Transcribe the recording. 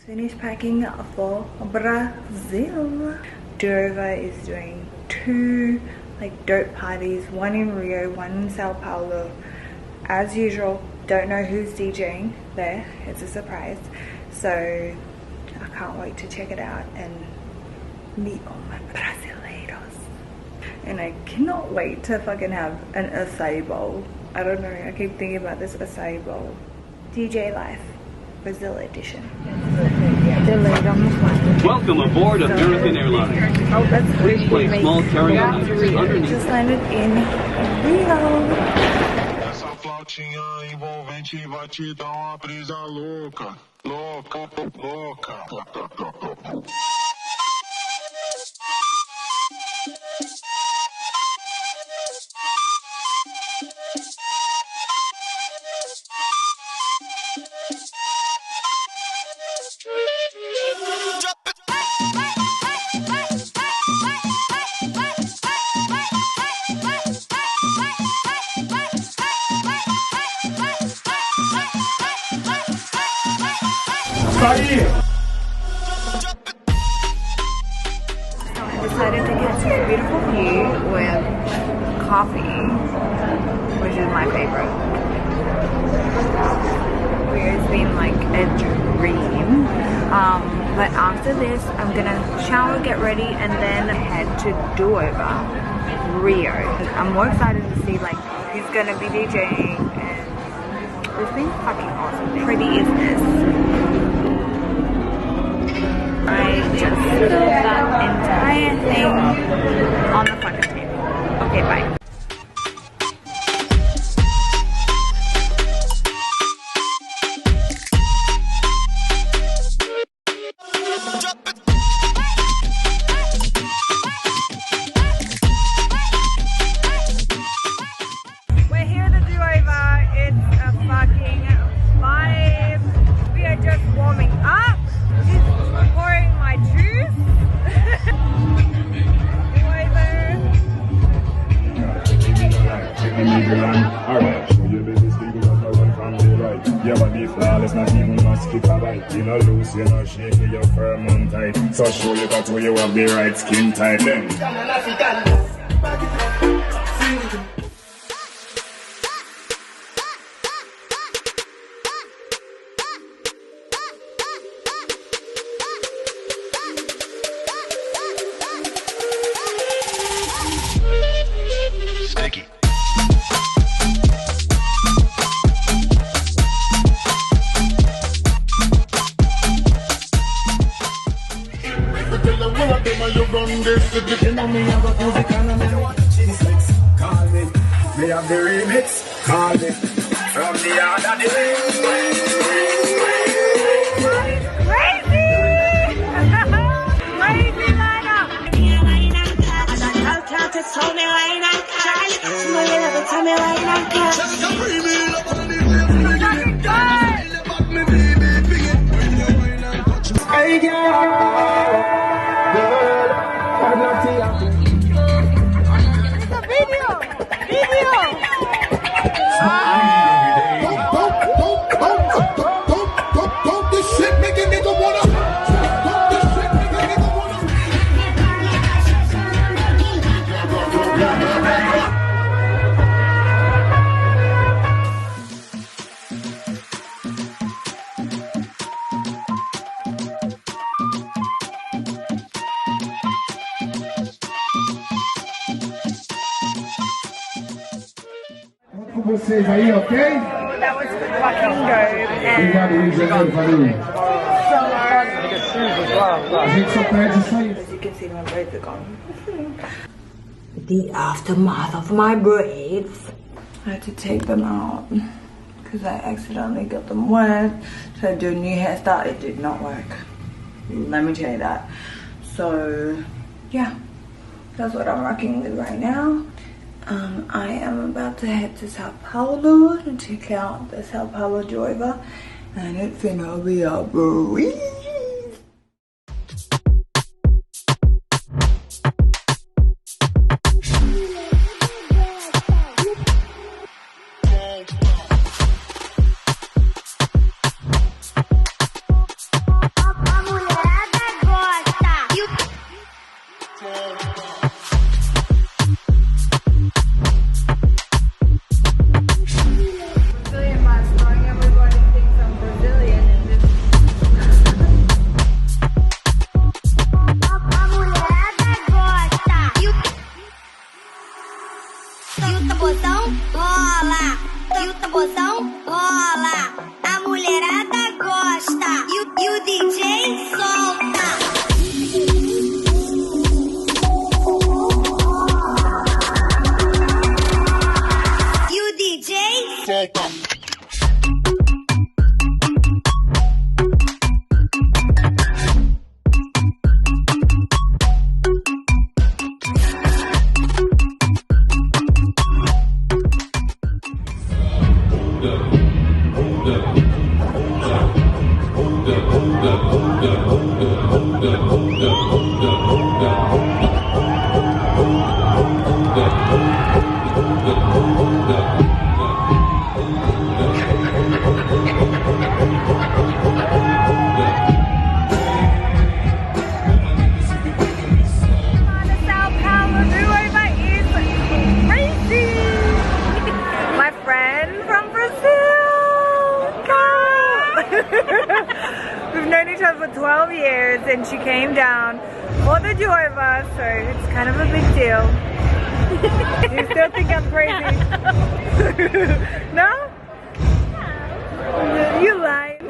Finished packing for Brazil. Durova is doing 2 like dope parties, one in Rio, one in Sao Paulo. As usual, don't know who's DJing there. It's a surprise. So I can't wait to check it out and meet all my brasileiros. And I cannot wait to fucking have an acai bowl. I don't know, I keep thinking about this acai bowl. DJ Life, Brazil edition. Delayed on the flight. Welcome aboard American Airlines. Oh, that's Please place small carry-on items underneath. Just landed in Rio. Essa flautinha envolvente vai te dar uma brisa louca, louca, louca. I decided to catch this beautiful view with coffee, which is my favorite. It's been like a dream. But after this, I'm gonna shower, get ready, and then head to Durova, Rio. I'm more excited to see like who's gonna be DJing, and it's been fucking awesome. Pretty is this? I just spilled that entire thing on the fucking table. Okay, bye. We're here to Durova. It's a fucking vibe. We are just warming up. Pouring my juice. Alright, show your baby speak up one from the right. Your body flawless, not even much skip a bite. You know loose, you know shaky, you're firm and tight. So show you that way you have the right skin type then. Sticky. We have the remix, call me from the other day. Crazy! Crazy lineup! Hey girl, It's a video! Video! this shit make a nigga wanna. This shit make a nigga wanna. Vocês aí, ok? That was fucking dope. Obrigado, Luiz. Valeu. A gente só pede isso aí. As you can see, my braids are gone. The aftermath of my braids. I had to take them out because I accidentally got them wet. So I do a new hairstyle. It did not work. Let me tell you that. So yeah, that's what I'm rocking with right now. I am about to head to Sao Paulo to check out the Sao Paulo Durova, and it's finna be a breeze. We've known each other for 12 years and she came down for the two of us, so it's kind of a big deal. Do you still think I'm crazy? No? No. You lied.